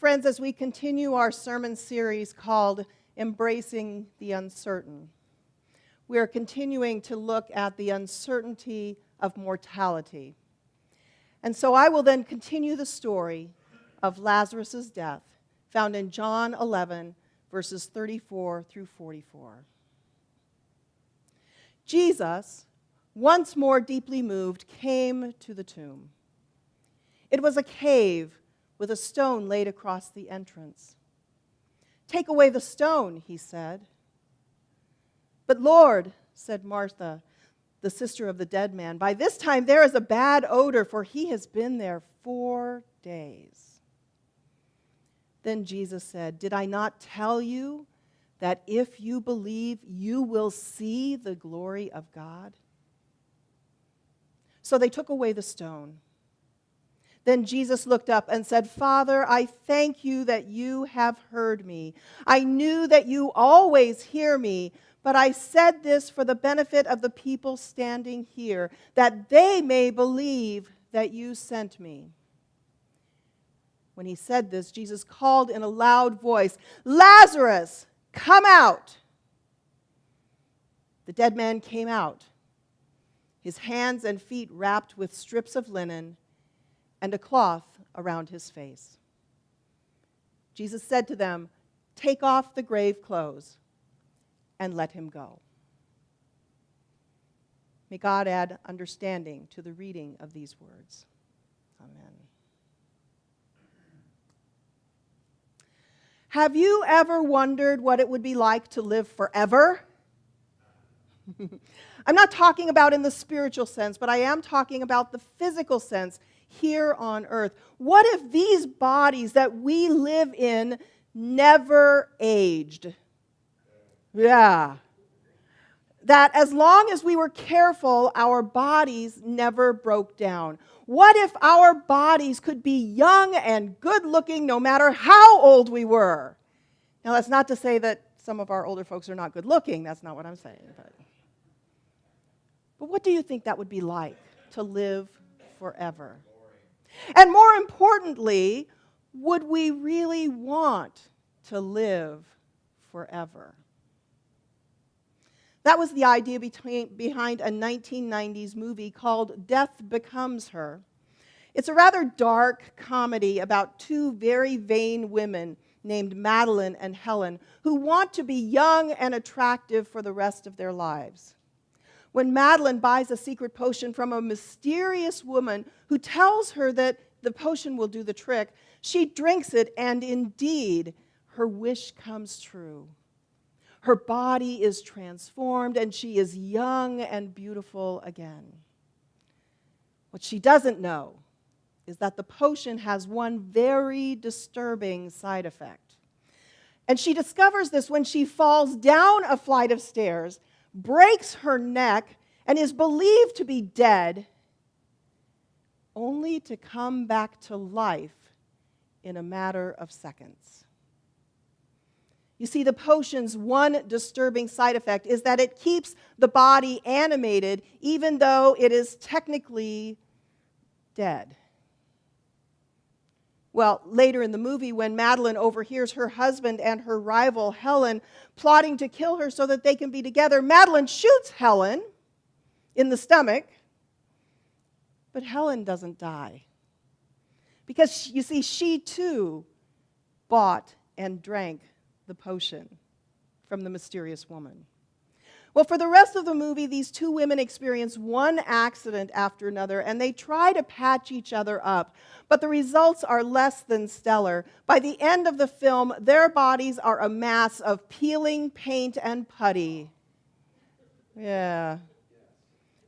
friends, as we continue our sermon series called Embracing the Uncertain, we are continuing to look at the uncertainty of mortality. And so I will then continue the story of Lazarus' death, found in John 11, verses 34 through 44. Jesus, once more deeply moved, came to the tomb. It was a cave with a stone laid across the entrance. "Take away the stone," he said. "But Lord," said Martha, the sister of the dead man, "by this time there is a bad odor, for he has been there 4 days." Then Jesus said, "Did I not tell you that if you believe, you will see the glory of God?" So they took away the stone. Then Jesus looked up and said, "Father, I thank you that you have heard me. I knew that you always hear me, but I said this for the benefit of the people standing here, that they may believe that you sent me." When he said this, Jesus called in a loud voice, "Lazarus, come out!" The dead man came out, his hands and feet wrapped with strips of linen and a cloth around his face. Jesus said to them, "Take off the grave clothes and let him go." May God add understanding to the reading of these words. Amen. Have you ever wondered what it would be like to live forever? I'm not talking about in the spiritual sense, but I am talking about the physical sense here on earth. What if these bodies that we live in never aged? Yeah. That as long as we were careful, our bodies never broke down. What if our bodies could be young and good-looking no matter how old we were? Now, that's not to say that some of our older folks are not good-looking. That's not what I'm saying. But what do you think that would be like to live forever? And more importantly, would we really want to live forever? That was the idea behind a 1990s movie called Death Becomes Her. It's a rather dark comedy about two very vain women named Madeline and Helen who want to be young and attractive for the rest of their lives. When Madeline buys a secret potion from a mysterious woman who tells her that the potion will do the trick, she drinks it, and indeed, her wish comes true. Her body is transformed, and she is young and beautiful again. What she doesn't know is that the potion has one very disturbing side effect. And she discovers this when she falls down a flight of stairs, breaks her neck, and is believed to be dead, only to come back to life in a matter of seconds. You see, the potion's one disturbing side effect is that it keeps the body animated even though it is technically dead. Well, later in the movie, when Madeline overhears her husband and her rival, Helen, plotting to kill her so that they can be together, Madeline shoots Helen in the stomach, but Helen doesn't die. Because, you see, she too bought and drank the potion from the mysterious woman. Well, for the rest of the movie, these two women experience one accident after another, and they try to patch each other up, but the results are less than stellar. By the end of the film, their bodies are a mass of peeling paint and putty. Yeah.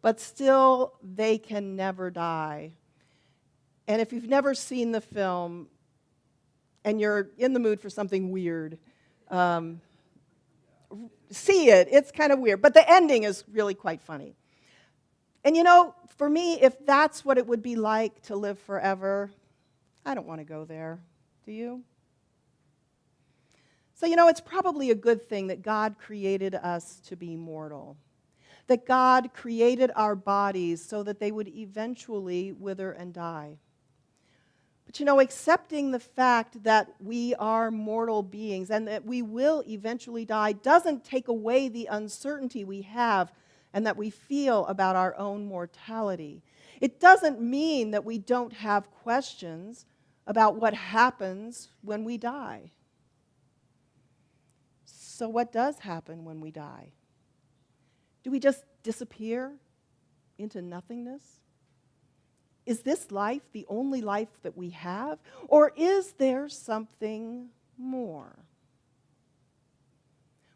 But still, they can never die. And if you've never seen the film, and you're in the mood for something weird, see it. It's kind of weird. But the ending is really quite funny. And you know, for me, if that's what it would be like to live forever, I don't want to go there. Do you? So, you know, it's probably a good thing that God created us to be mortal. That God created our bodies so that they would eventually wither and die. But accepting the fact that we are mortal beings and that we will eventually die doesn't take away the uncertainty we have and that we feel about our own mortality. It doesn't mean that we don't have questions about what happens when we die. So what does happen when we die? Do we just disappear into nothingness? Is this life the only life that we have? Or is there something more?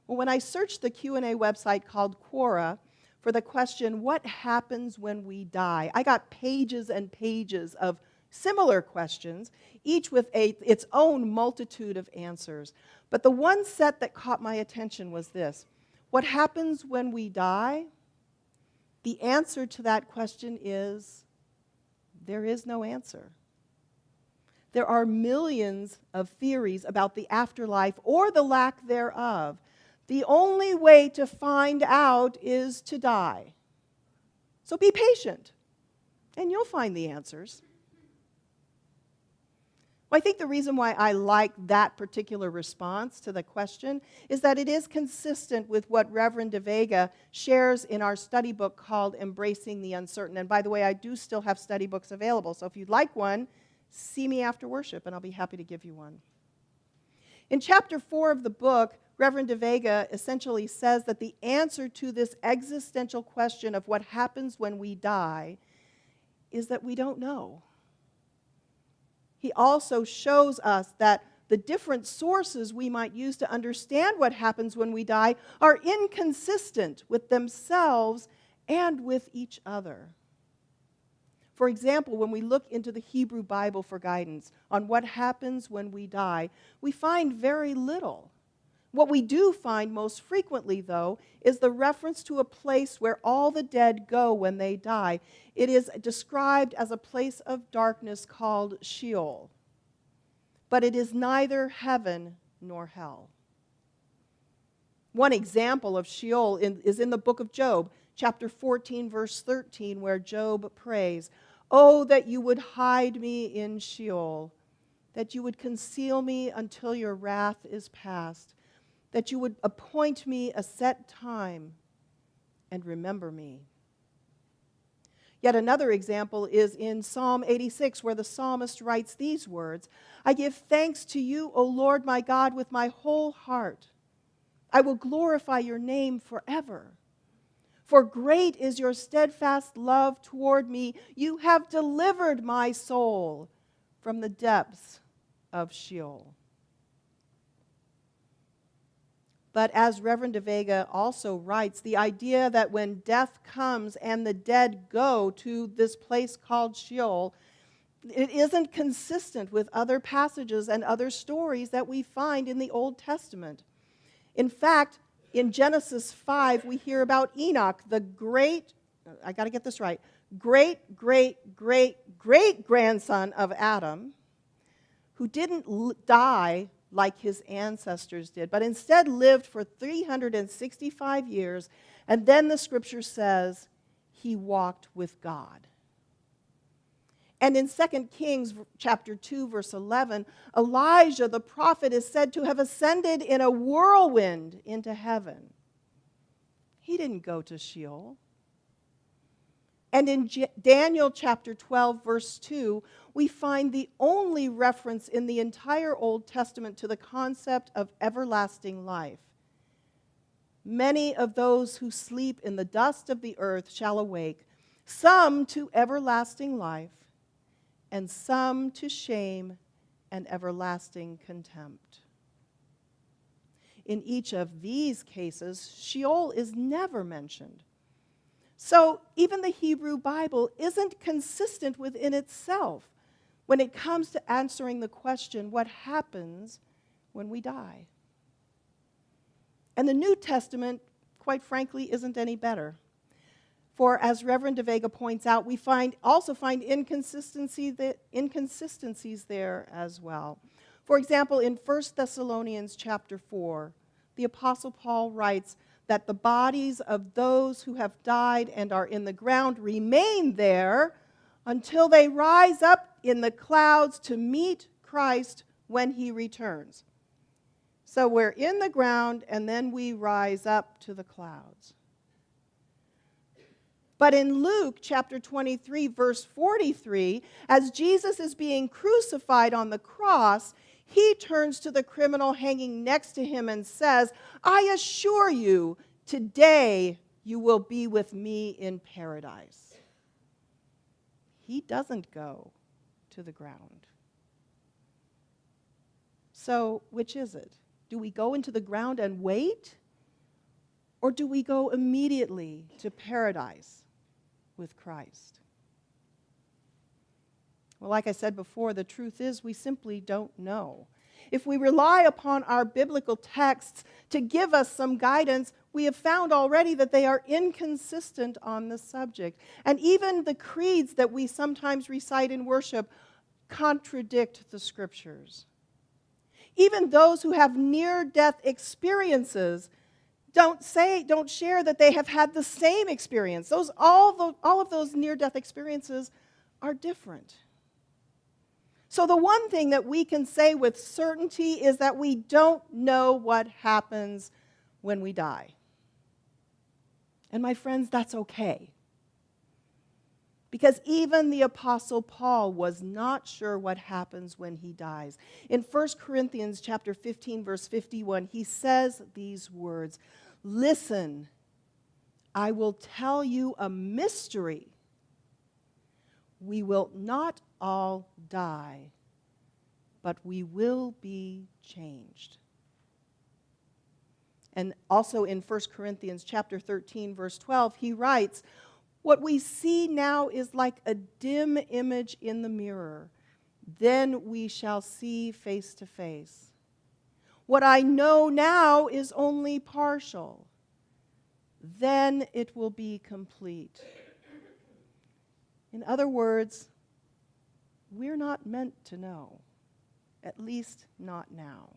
Well, when I searched the Q&A website called Quora for the question, what happens when we die? I got pages and pages of similar questions, each with its own multitude of answers. But the one set that caught my attention was this. What happens when we die? The answer to that question is, there is no answer. There are millions of theories about the afterlife or the lack thereof. The only way to find out is to die. So be patient, and you'll find the answers. Well, I think the reason why I like that particular response to the question is that it is consistent with what Reverend De Vega shares in our study book called Embracing the Uncertain. And by the way, I do still have study books available, so if you'd like one, see me after worship, and I'll be happy to give you one. In chapter 4 of the book, Reverend De Vega essentially says that the answer to this existential question of what happens when we die is that we don't know. He also shows us that the different sources we might use to understand what happens when we die are inconsistent with themselves and with each other. For example, when we look into the Hebrew Bible for guidance on what happens when we die, we find very little. What we do find most frequently, though, is the reference to a place where all the dead go when they die. It is described as a place of darkness called Sheol. But it is neither heaven nor hell. One example of Sheol is in the book of Job, chapter 14, verse 13, where Job prays, "Oh, that you would hide me in Sheol, that you would conceal me until your wrath is past, that you would appoint me a set time and remember me." Yet another example is in Psalm 86, where the psalmist writes these words, "I give thanks to you, O Lord my God, with my whole heart. I will glorify your name forever. For great is your steadfast love toward me. You have delivered my soul from the depths of Sheol." But as Reverend De Vega also writes, the idea that when death comes and the dead go to this place called Sheol, it isn't consistent with other passages and other stories that we find in the Old Testament. In fact, in Genesis 5, we hear about Enoch, the great grandson of Adam, who didn't die like his ancestors did, but instead lived for 365 years, and then the scripture says he walked with God. And in 2 Kings chapter 2, verse 11, Elijah the prophet is said to have ascended in a whirlwind into heaven. He didn't go to Sheol. And in Daniel chapter 12, verse 2, we find the only reference in the entire Old Testament to the concept of everlasting life. "Many of those who sleep in the dust of the earth shall awake, some to everlasting life, and some to shame and everlasting contempt." In each of these cases, Sheol is never mentioned. So even the Hebrew Bible isn't consistent within itself when it comes to answering the question, what happens when we die? And the New Testament, quite frankly, isn't any better. For as Reverend De Vega points out, we also find inconsistencies there as well. For example, in 1 Thessalonians chapter 4, the Apostle Paul writes that the bodies of those who have died and are in the ground remain there until they rise up in the clouds to meet Christ when he returns. So we're in the ground, and then we rise up to the clouds. But in Luke chapter 23, verse 43, as Jesus is being crucified on the cross, he turns to the criminal hanging next to him and says, "I assure you, today you will be with me in paradise." He doesn't go to the ground. So, which is it? Do we go into the ground and wait? Or do we go immediately to paradise with Christ? Well, like I said before, the truth is we simply don't know. If we rely upon our biblical texts to give us some guidance, we have found already that they are inconsistent on the subject. And even the creeds that we sometimes recite in worship contradict the Scriptures. Even those who have near-death experiences don't share that they have had the same experience. All of those near-death experiences are different. So the one thing that we can say with certainty is that we don't know what happens when we die. And my friends, that's okay. Because even the Apostle Paul was not sure what happens when he dies. In 1 Corinthians chapter 15, verse 51, he says these words, "Listen, I will tell you a mystery. We will not all die, but we will be changed." And also in 1 Corinthians chapter 13, verse 12, he writes, "What we see now is like a dim image in the mirror. Then we shall see face to face. What I know now is only partial. Then it will be complete." In other words, we're not meant to know, at least not now.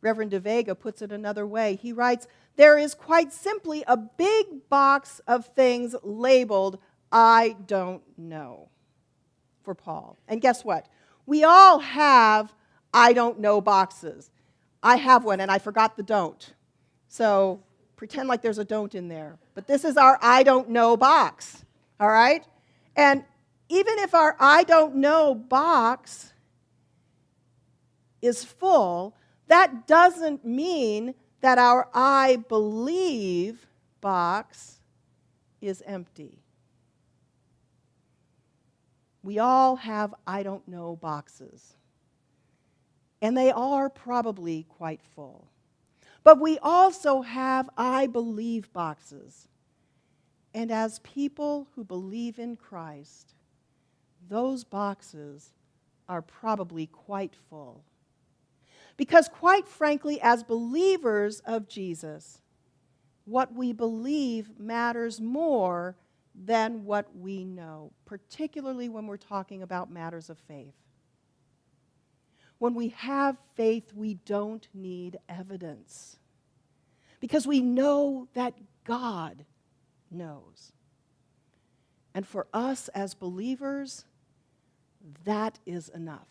Reverend De Vega puts it another way. He writes, "There is quite simply a big box of things labeled, 'I don't know,' for Paul." And guess what? We all have "I don't know" boxes. I have one, and I forgot the "don't." So pretend like there's a "don't" in there. But this is our "I don't know" box, all right? And even if our "I don't know" box is full, that doesn't mean that our "I believe" box is empty. We all have "I don't know" boxes. And they are probably quite full. But we also have "I believe" boxes. And as people who believe in Christ, those boxes are probably quite full. Because quite frankly, as believers of Jesus, what we believe matters more than what we know, particularly when we're talking about matters of faith. When we have faith, we don't need evidence, because we know that God knows. And for us as believers, that is enough.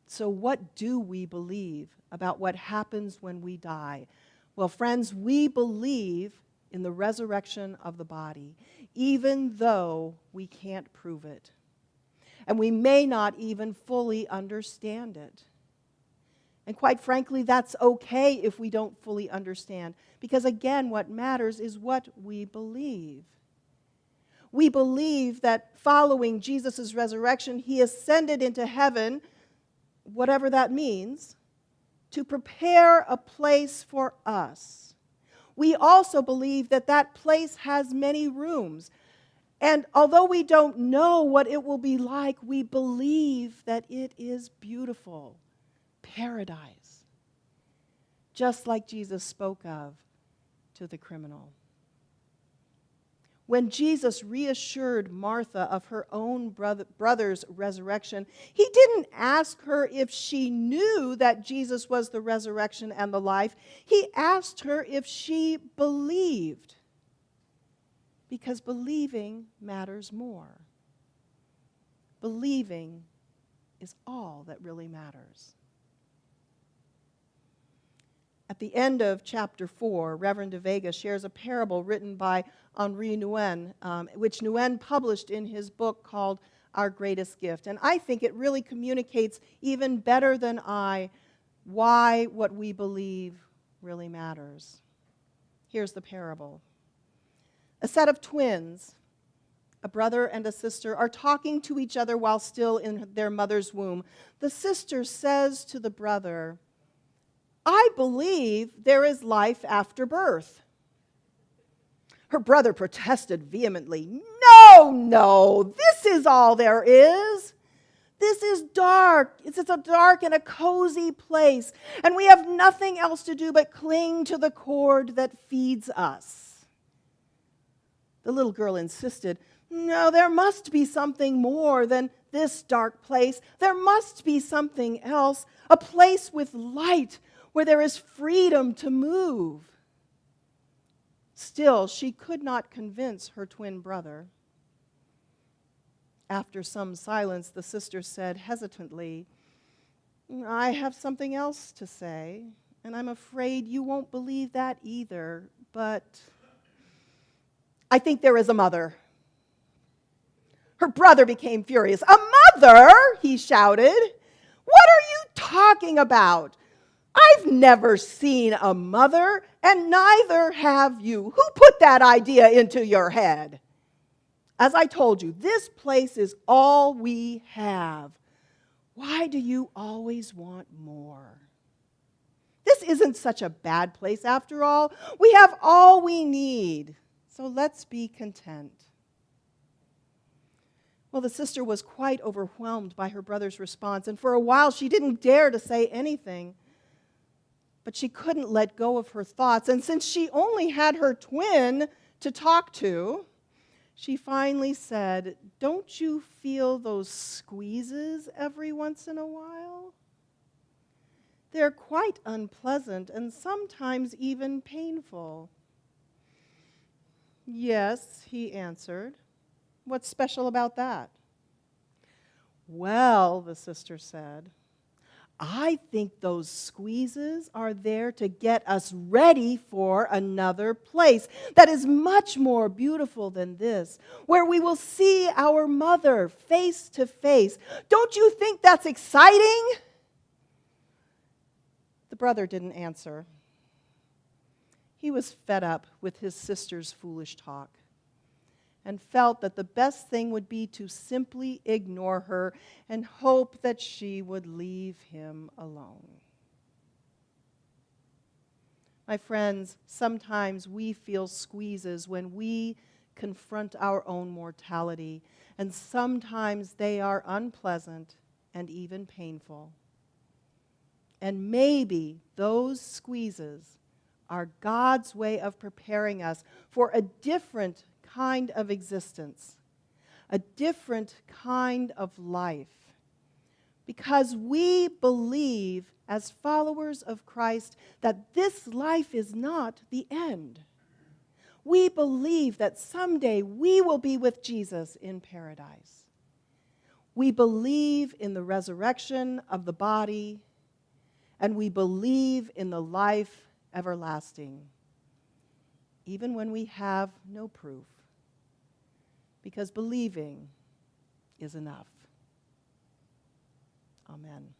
So what do we believe about what happens when we die? Well, friends, we believe in the resurrection of the body, even though we can't prove it. And we may not even fully understand it. And quite frankly, that's okay if we don't fully understand, because again, what matters is what we believe. We believe that following Jesus' resurrection, he ascended into heaven, whatever that means, to prepare a place for us. We also believe that that place has many rooms. And although we don't know what it will be like, we believe that it is beautiful, paradise, just like Jesus spoke of to the criminal. When Jesus reassured Martha of her own brother's resurrection, he didn't ask her if she knew that Jesus was the resurrection and the life. He asked her if she believed. because believing matters more. Believing is all that really matters. At the end of chapter 4, Reverend de Vega shares a parable written by Henri Nouwen, which Nouwen published in his book called Our Greatest Gift. And I think it really communicates even better than I why what we believe really matters. Here's the parable. A set of twins, a brother and a sister, are talking to each other while still in their mother's womb. The sister says to the brother, "I believe there is life after birth." Her brother protested vehemently, No, this is all there is. This is dark. It's a dark and a cozy place, and we have nothing else to do but cling to the cord that feeds us. The little girl insisted, "No, there must be something more than this dark place. There must be something else, a place with light where there is freedom to move." Still, she could not convince her twin brother. After some silence, the sister said hesitantly, "I have something else to say, and I'm afraid you won't believe that either, but I think there is a mother." Her brother became furious. "A mother?" he shouted. "What are you talking about? I've never seen a mother, and neither have you. Who put that idea into your head? As I told you, this place is all we have. Why do you always want more? This isn't such a bad place after all. We have all we need, so let's be content." Well, the sister was quite overwhelmed by her brother's response, and for a while she didn't dare to say anything. But she couldn't let go of her thoughts, and since she only had her twin to talk to, she finally said, "Don't you feel those squeezes every once in a while? They're quite unpleasant and sometimes even painful." "Yes," he answered. "What's special about that?" "Well," the sister said, "I think those squeezes are there to get us ready for another place that is much more beautiful than this, where we will see our mother face to face. Don't you think that's exciting?" The brother didn't answer. He was fed up with his sister's foolish talk and felt that the best thing would be to simply ignore her and hope that she would leave him alone. My friends, sometimes we feel squeezes when we confront our own mortality, and sometimes they are unpleasant and even painful. And maybe those squeezes are God's way of preparing us for a different kind of existence, a different kind of life, because we believe as followers of Christ that this life is not the end. We believe that someday we will be with Jesus in paradise. We believe in the resurrection of the body, and we believe in the life everlasting, even when we have no proof, because believing is enough. Amen.